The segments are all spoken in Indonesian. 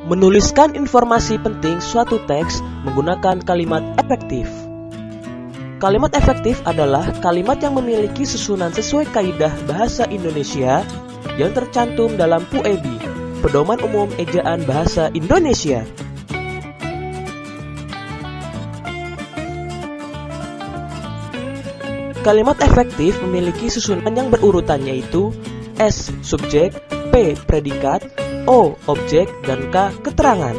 Menuliskan informasi penting suatu teks menggunakan kalimat efektif. Kalimat efektif adalah kalimat yang memiliki susunan sesuai kaidah bahasa Indonesia yang tercantum dalam PUEB, Pedoman Umum Ejaan Bahasa Indonesia. Kalimat efektif memiliki susunan yang berurutan yaitu S. Subjek, P. Predikat, O. Objek, dan K. Keterangan.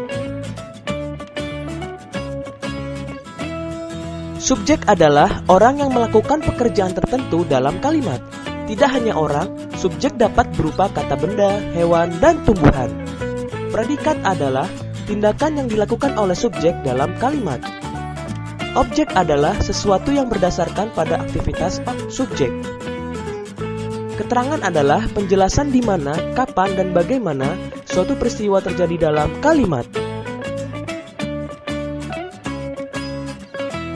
Subjek adalah orang yang melakukan pekerjaan tertentu dalam kalimat. Tidak hanya orang, subjek dapat berupa kata benda, hewan, dan tumbuhan. Predikat adalah tindakan yang dilakukan oleh subjek dalam kalimat. Objek adalah sesuatu yang berdasarkan pada aktivitas subjek. Keterangan adalah penjelasan di mana, kapan, dan bagaimana suatu peristiwa terjadi dalam kalimat.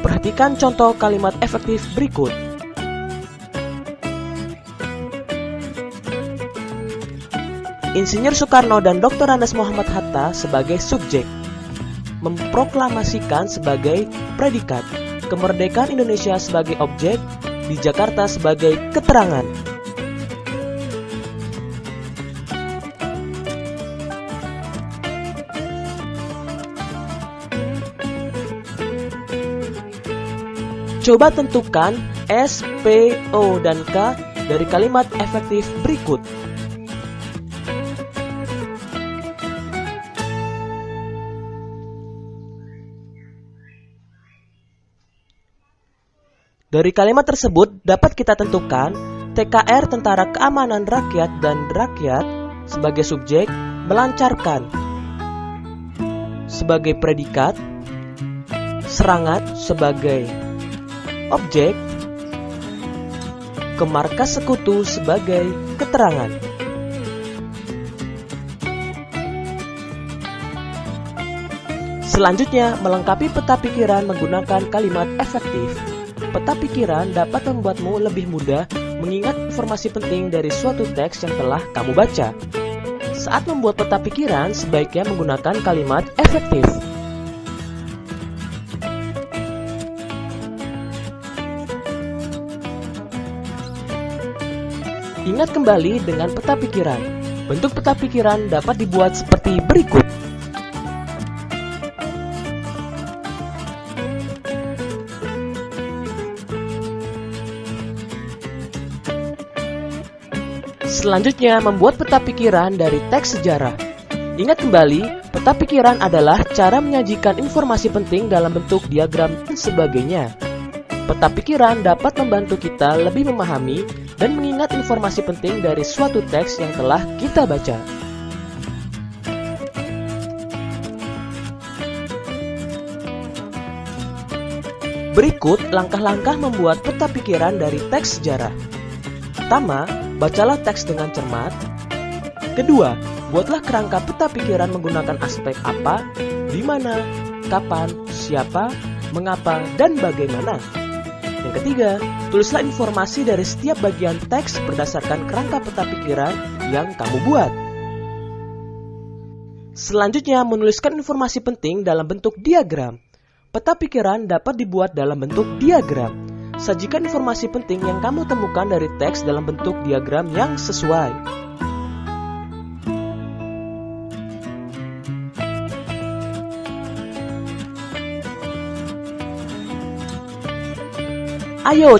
Perhatikan contoh kalimat efektif berikut. Insinyur Soekarno dan Dr. Andes Muhammad Hatta sebagai subjek, memproklamasikan sebagai predikat, kemerdekaan Indonesia sebagai objek, di Jakarta sebagai keterangan. Coba tentukan S, P, O, dan K dari kalimat efektif berikut. Dari kalimat tersebut dapat kita tentukan TKR Tentara Keamanan Rakyat dan Rakyat sebagai subjek melancarkan sebagai predikat, serangan sebagai objek, ke markas sekutu sebagai keterangan. Selanjutnya, melengkapi peta pikiran menggunakan kalimat efektif. Peta pikiran dapat membuatmu lebih mudah mengingat informasi penting dari suatu teks yang telah kamu baca. Saat membuat peta pikiran, sebaiknya menggunakan kalimat efektif. Ingat kembali dengan peta pikiran. Bentuk peta pikiran dapat dibuat seperti berikut. Selanjutnya, membuat peta pikiran dari teks sejarah. Ingat kembali, peta pikiran adalah cara menyajikan informasi penting dalam bentuk diagram dan sebagainya. Peta pikiran dapat membantu kita lebih memahami dan mengingat informasi penting dari suatu teks yang telah kita baca. Berikut langkah-langkah membuat peta pikiran dari teks sejarah. Pertama, bacalah teks dengan cermat. Kedua, buatlah kerangka peta pikiran menggunakan aspek apa, di mana, kapan, siapa, mengapa, dan bagaimana. Yang ketiga, tulislah informasi dari setiap bagian teks berdasarkan kerangka peta pikiran yang kamu buat. Selanjutnya, menuliskan informasi penting dalam bentuk diagram. Peta pikiran dapat dibuat dalam bentuk diagram. Sajikan informasi penting yang kamu temukan dari teks dalam bentuk diagram yang sesuai. Ayo